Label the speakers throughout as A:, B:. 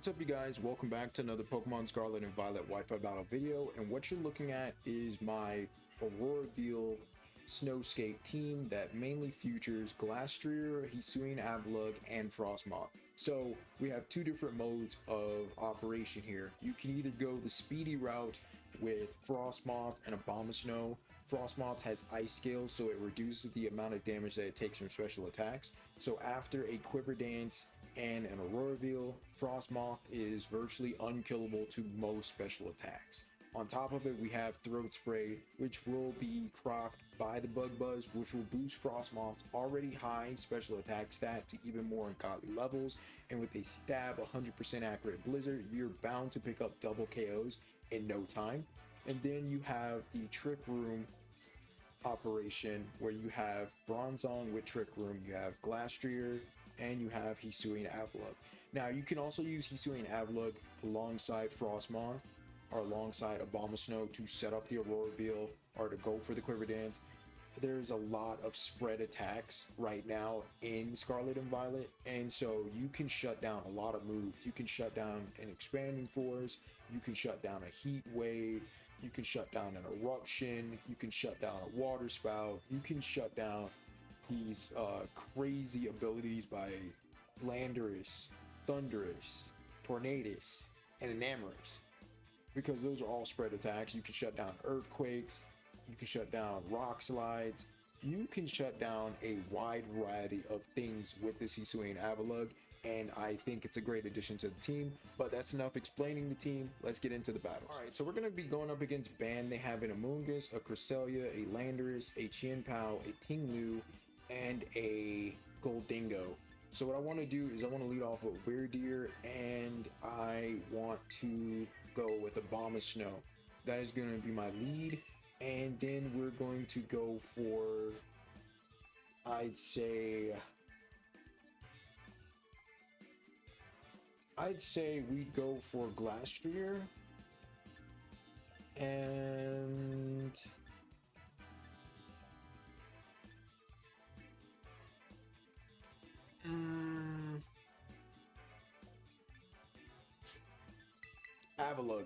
A: What's up, you guys? Welcome back to another Pokemon Scarlet and Violet Wi-Fi battle video, and what you're looking at is my Wyrdeer Snowscape team that mainly features Glastrier, Hisuian Avalugg, and Frostmoth. So we have two different modes of operation here. You can either go the speedy route with Frostmoth and Abomasnow. Frostmoth has ice scales, so it reduces the amount of damage that it takes from special attacks. So after a Quiver Dance and an Wyrdeer, Frostmoth is virtually unkillable to most special attacks. On top of it, we have Throat Spray, which will be crocked by the Bug Buzz, which will boost Frostmoth's already high special attack stat to even more ungodly levels. And with a stab 100% accurate Blizzard, you're bound to pick up double KOs in no time. And then you have the Trick Room operation, where you have Bronzong with Trick Room, you have Glastrier, and you have Hisuian Avalugg. Now, you can also use Hisuian Avalugg alongside Frostmoth or alongside Abomasnow to set up the Wyrdeer or to go for the Quiver Dance. There's a lot of spread attacks right now in Scarlet and Violet, and so you can shut down a lot of moves. You can shut down an Expanding Force, you can shut down a Heat Wave, you can shut down an Eruption, you can shut down a Water Spout, you can shut down these crazy abilities by Landorus, Thundurus, Tornadus, and Enamorus, because those are all spread attacks. You can shut down Earthquakes, you can shut down Rock Slides, you can shut down a wide variety of things with this Hisuian Avalugg, and I think it's a great addition to the team. But that's enough explaining the team. Let's get into the battles. Alright, so we're going to be going up against Ban. They have an Amoonguss, a Cresselia, a Landorus, a Chien-Pao, a Ting-Lu, and a Goldingo. So what I want to do is I want to lead off with Wyrdeer, and I want to go with Abomasnow. That is going to be my lead, and then we're going to go for, I'd say we'd go for Glastrier, and Avalugg,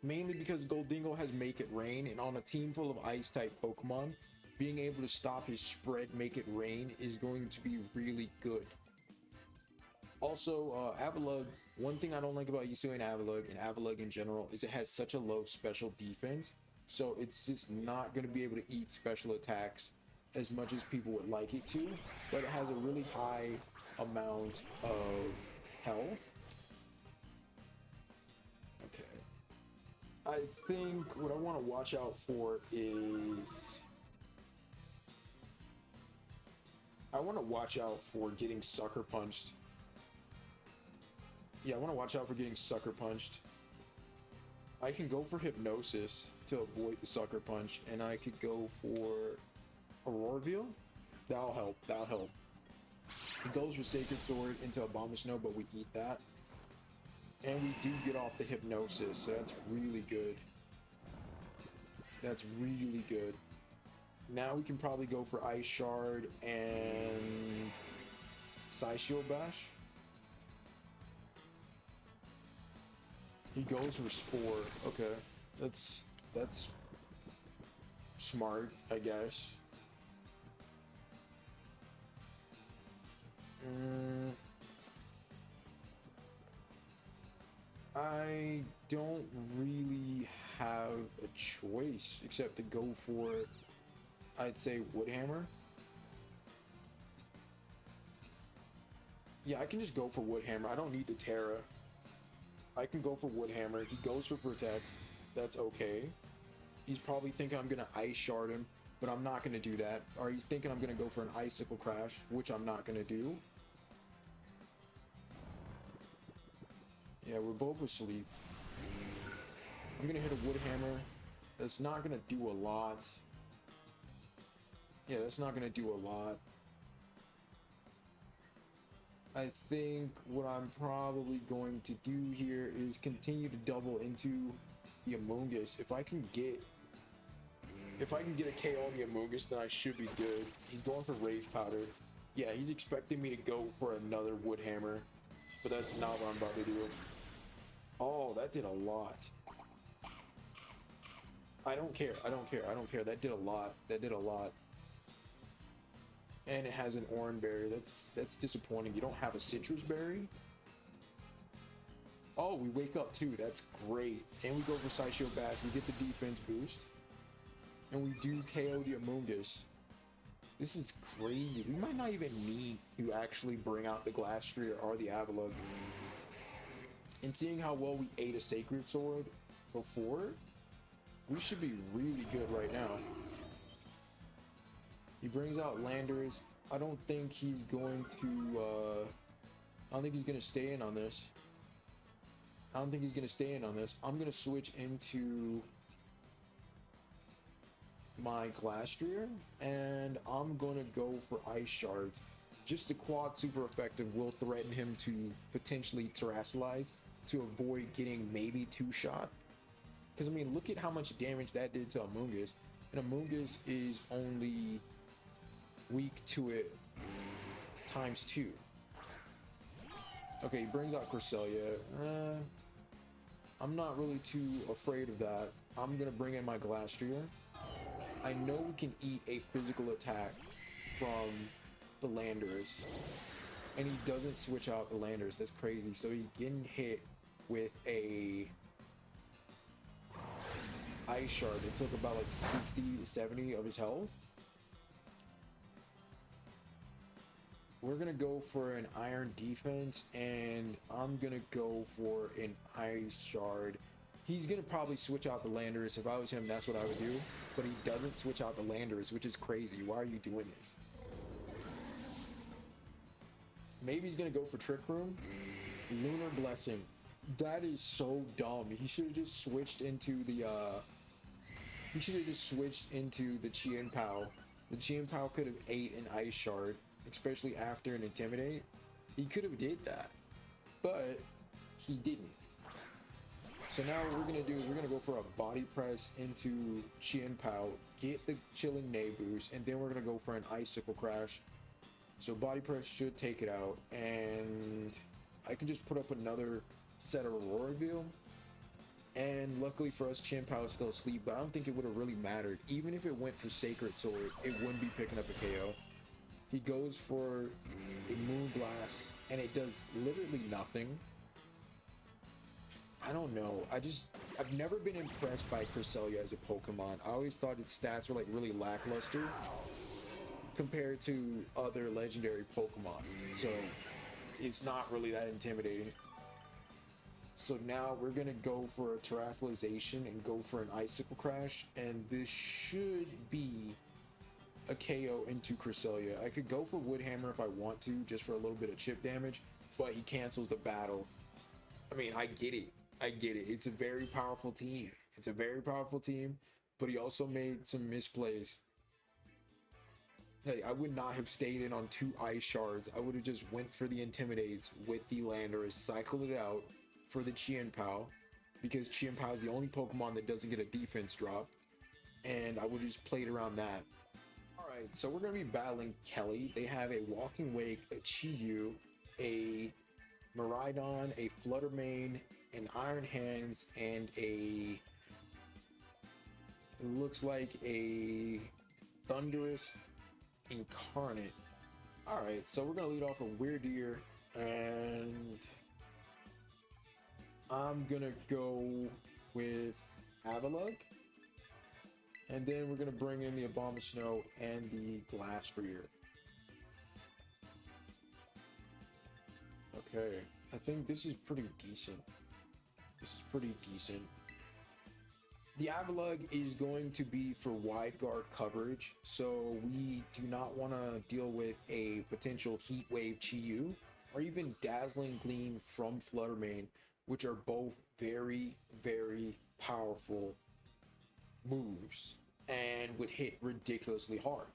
A: mainly because Goldingo has Make It Rain, and on a team full of ice type Pokemon, being able to stop his spread Make It Rain is going to be really good. Also, Avalugg, one thing I don't like about Hisuian Avalugg and Avalugg in general is it has such a low special defense, so it's just not going to be able to eat special attacks as much as people would like it to, but it has a really high amount of health. Okay, I think what I want to watch out for is I want to watch out for getting sucker punched. Yeah, I want to watch out for getting sucker punched. I can go for Hypnosis to avoid the sucker punch, and I could go for a Wyrdeer. That'll help. That'll help. He goes for Sacred Sword into Abomasnow, but we eat that. And we do get off the Hypnosis, so that's really good. That's really good. Now we can probably go for Ice Shard and Psy-Shield Bash. He goes for Spore. Okay, that's smart, I guess. I don't really have a choice except to go for, I'd say, Woodhammer. Yeah, I can just go for Woodhammer. I don't need the Terra. I can go for Woodhammer. He goes for Protect. That's okay. He's probably thinking I'm going to Ice Shard him, but I'm not going to do that. Or he's thinking I'm going to go for an Icicle Crash, which I'm not going to do. Yeah, we're both asleep. I'm going to hit a Woodhammer. That's not going to do a lot. Yeah, that's not going to do a lot. I think what I'm probably going to do here is continue to double into the Amoonguss. If I can get a KO on the Amoonguss, then I should be good. He's going for Rage Powder. Yeah, he's expecting me to go for another Woodhammer, but that's not what I'm about to do. Oh, that did a lot. I don't care. I don't care. I don't care. That did a lot. That did a lot. And it has an orange berry. That's disappointing. You don't have a citrus berry. Oh, we wake up too. That's great. And we go for Sideshow Bash. We get the defense boost. And we do KO the Amoonguss. This is crazy. We might not even need to actually bring out the Glastrier or the Avalugg. And seeing how well we ate a Sacred Sword before, we should be really good right now. He brings out Landers. I don't think he's going to, I don't think he's going to stay in on this. I don't think he's going to stay in on this. I'm going to switch into my Glastrier, and I'm going to go for Ice Shards. Just the quad super effective will threaten him to potentially Terrasilize to avoid getting maybe 2-shot. Because, I mean, look at how much damage that did to Amoonguss. And Amoonguss is only weak to it ×2. Okay, he brings out Cresselia. I'm not really too afraid of that. I'm going to bring in my Glastrier. I know we can eat a physical attack from the Landers. And he doesn't switch out the Landers. That's crazy. So he's getting hit with a Ice Shard. It took about like 60 to 70 of his health. We're gonna go for an Iron Defense, and I'm gonna go for an Ice Shard. He's gonna probably switch out the Landers. If I was him, that's what I would do. But he doesn't switch out the Landers, which is crazy. Why are you doing this? Maybe he's gonna go for Trick Room. Lunar Blessing. That is so dumb. He should have just switched into the Chien Pao. The Chien Pao could have ate an Ice Shard, especially after an Intimidate. He could have did that, but he didn't. So now what we're gonna do is we're gonna go for a Body Press into Chien Pao, get the Chilling Nay boost, and then we're gonna go for an Icicle Crash. So Body Press should take it out, and I can just put up another set of Aurora Reveal. And luckily for us, Chien Pao is still asleep, but I don't think it would have really mattered. Even if it went for Sacred Sword, it wouldn't be picking up a KO. He goes for a Moon Blast, and it does literally nothing. I don't know. I've never been impressed by Cresselia as a Pokemon. I always thought its stats were like really lackluster compared to other legendary Pokemon. So it's not really that intimidating. So now we're gonna go for a Terrasalization and go for an Icicle Crash, and this should be a KO into Cresselia. I could go for Wood Hammer if I want to, just for a little bit of chip damage, but he cancels the battle. I mean, I get it. I get it. It's a very powerful team. It's a very powerful team, but he also made some misplays. Hey, I would not have stayed in on 2 Ice Shards. I would have just went for the Intimidates with the Landers, cycled it out for the Chien Pao, because Chien Pao is the only Pokemon that doesn't get a defense drop, and I would have just played around that. Alright, so we're going to be battling Kelly. They have a Walking Wake, a Chi-Yu, a Miraidon, a Fluttermane, an Iron Hands, and it looks like a Thunderous Incarnate. Alright, so we're going to lead off with Wyrdeer, and I'm going to go with Avalugg. And then we're going to bring in the Abomasnow and the Glastrier. Okay, I think this is pretty decent. This is pretty decent. The Avalugg is going to be for wide guard coverage, so we do not want to deal with a potential Heat Wave Chi-Yu or even Dazzling Gleam from Fluttermane, which are both very, very powerful moves and would hit ridiculously hard.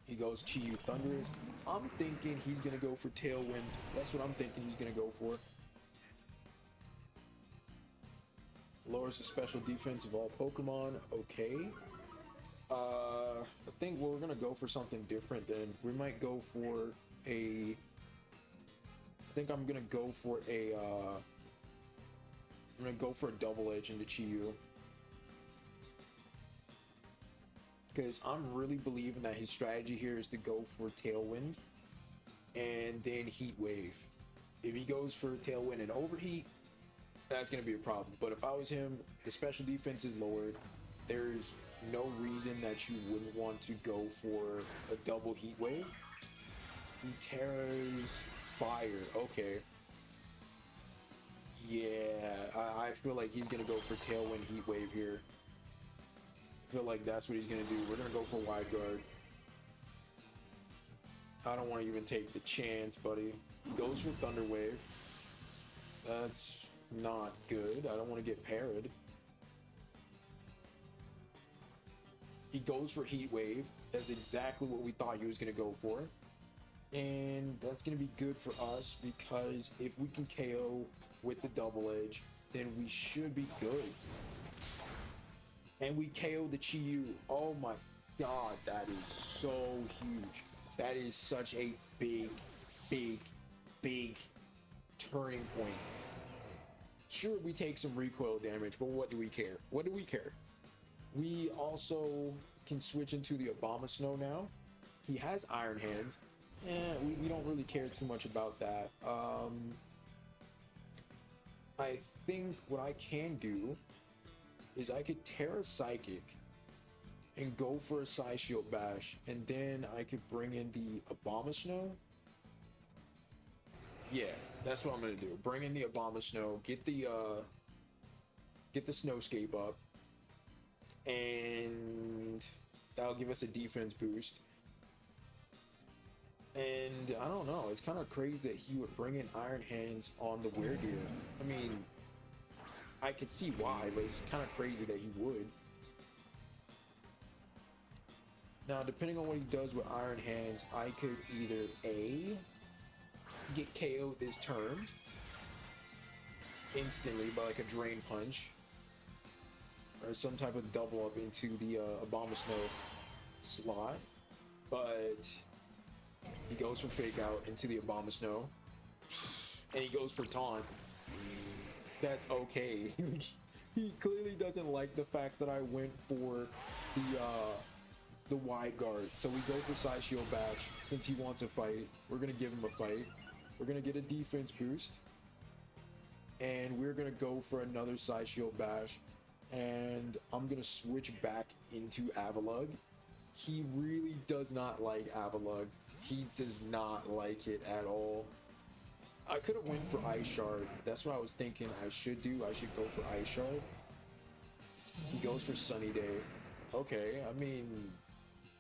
A: He goes Chi-Yu Thunderous. I'm thinking he's going to go for Tailwind. That's what I'm thinking he's going to go for. Lowers the special defense of all Pokemon. Okay. I think we're going to go for something different then. We might go for a... I think I'm going to go for a I'm gonna go for a double edge into Chiyu. Because I'm really believing that his strategy here is to go for Tailwind and then Heat Wave. If he goes for Tailwind and Overheat, that's going to be a problem. But if I was him, the special defense is lowered. There's no reason that you wouldn't want to go for a double Heat Wave. He Terra's Fire. Okay. Yeah, I feel like he's going to go for Tailwind Heat Wave here. I feel like that's what he's going to do. We're going to go for Wide Guard. I don't want to even take the chance, buddy. He goes for Thunder Wave. That's not good. I don't want to get parried. He goes for Heat Wave. That's exactly what we thought he was going to go for. And that's going to be good for us because if we can KO with the double edge, then we should be good. And we KO the Chiyu. Oh my god, that is so huge. That is such a big turning point. Sure, we take some recoil damage, but what do we care? What do we care? We also can switch into the Abomasnow now. He has Iron Hands. We don't really care too much about that. I think what I can do is I could Terra Psychic and go for a Side Shield Bash, and then I could bring in the Abomasnow. Yeah, that's what I'm gonna do. Bring in the Abomasnow, get the Snowscape up, and that'll give us a defense boost. And I don't know, it's kind of crazy that he would bring in Iron Hands on the Wyrdeer. I mean, I could see why, but it's kind of crazy that he would. Now, depending on what he does with Iron Hands, I could either A, get KO'd this turn instantly by like a Drain Punch, or some type of double up into the Abomasnow slot, but he goes for Fake Out into the Abomasnow, and he goes for Taunt. That's okay. He clearly doesn't like the fact that I went for the Wide Guard. So we go for Side Shield Bash. Since he wants a fight, we're gonna give him a fight. We're gonna get a defense boost, and we're gonna go for another Side Shield Bash, and I'm gonna switch back into Avalugg. He really does not like Avalugg. He does not like it at all. I could have went for Ice Shard. That's what I was thinking I should do. I should go for Ice Shard. He goes for Sunny Day. Okay, I mean,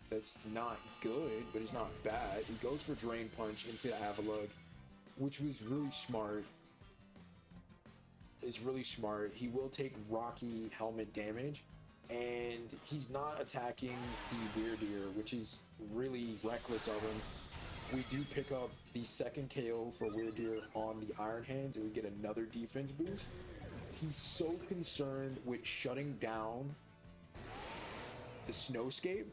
A: that's not good, but it's not bad. He goes for Drain Punch into Avalugg, which was really smart. It's really smart. He will take Rocky Helmet damage, and he's not attacking the Wyrdeer, which is really reckless of him. We do pick up the second KO for Wyrdeer on the Iron Hands, and we get another defense boost. He's so concerned with shutting down the Snowscape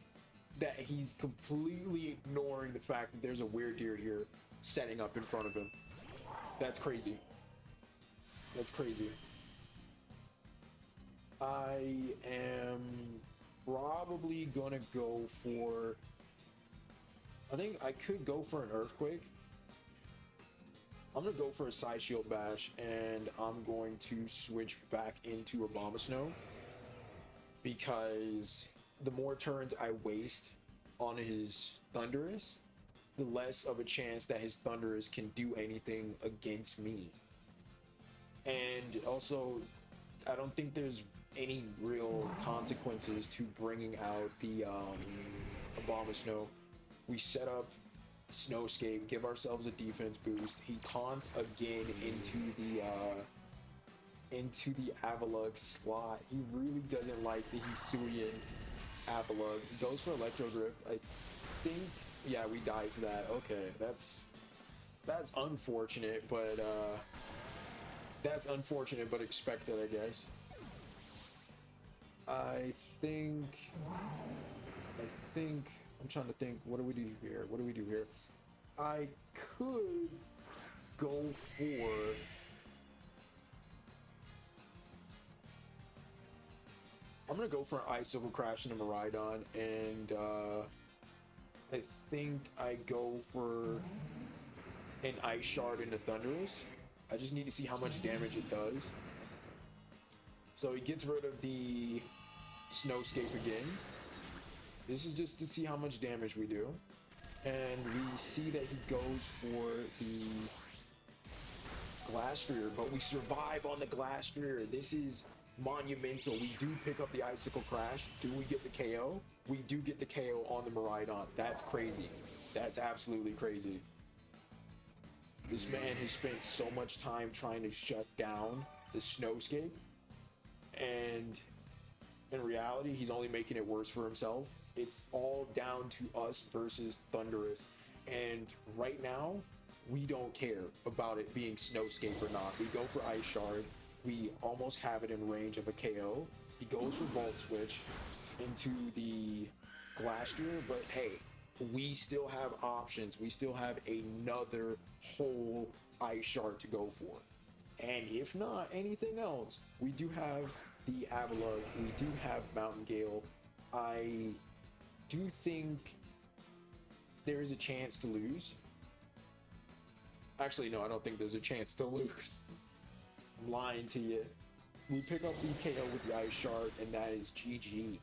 A: that he's completely ignoring the fact that there's a Wyrdeer here setting up in front of him. That's crazy. That's crazy. I am probably gonna go for... I think I could go for an Earthquake. I'm gonna go for a Side Shield Bash, and I'm going to switch back into Abomasnow, because the more turns I waste on his Thundurus, the less of a chance that his Thundurus can do anything against me. And also, I don't think there's any real consequences to bringing out the Abomasnow. We set up Snowscape, give ourselves a defense boost. He taunts again into the Avalugg slot. He really doesn't like the Hisuian Avalugg. He goes for Electro Drift. I think, yeah, we died to that. Okay, that's unfortunate, but that's unfortunate but expected, I guess. I think I'm trying to think, what do we do here? What do we do here? I could go for... I'm gonna go for an Icicle Crash and a Miraidon, and I think I go for an Ice Shard and a Thunderous. I just need to see how much damage it does. So he gets rid of the Snowscape again. This is just to see how much damage we do. And we see that he goes for the Glastrier, but we survive on the Glastrier. This is monumental. We do pick up the Icicle Crash. Do we get the KO? We do get the KO on the Miraidon. That's crazy. That's absolutely crazy. This man has spent so much time trying to shut down the Snowscape, and in reality, he's only making it worse for himself. It's all down to us versus Thunderous, and right now, we don't care about it being Snowscape or not. We go for Ice Shard. We almost have it in range of a KO. He goes for Volt Switch into the Glastrier, but hey, we still have options. We still have another whole Ice Shard to go for. And if not anything else, we do have the Avalugg. We do have Mountain Gale. I do think there is a chance to lose. Actually, no, I don't think there's a chance to lose. I'm lying to you. We pick up the KO with the Ice Shard, and that is GG.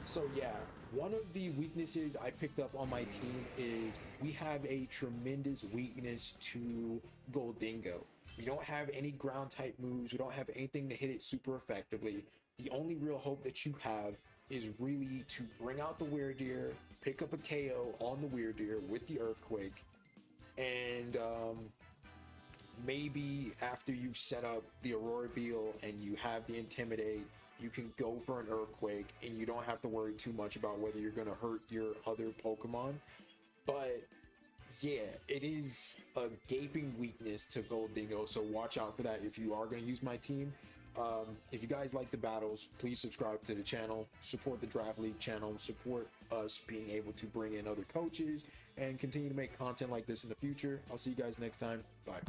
A: So yeah, one of the weaknesses I picked up on my team is we have a tremendous weakness to Goldingo. We don't have any ground type moves. We don't have anything to hit it super effectively. The only real hope that you have is really to bring out the Wyrdeer, pick up a KO on the Wyrdeer with the Earthquake, and maybe after you've set up the Aurora Beam and you have the Intimidate, you can go for an Earthquake and you don't have to worry too much about whether you're going to hurt your other Pokemon. But yeah, it is a gaping weakness to Goldingo, so watch out for that if you are going to use my team. If you guys like the battles, please subscribe to the channel, support the Draft League channel, support us being able to bring in other coaches and continue to make content like this in the future. I'll see you guys next time. Bye.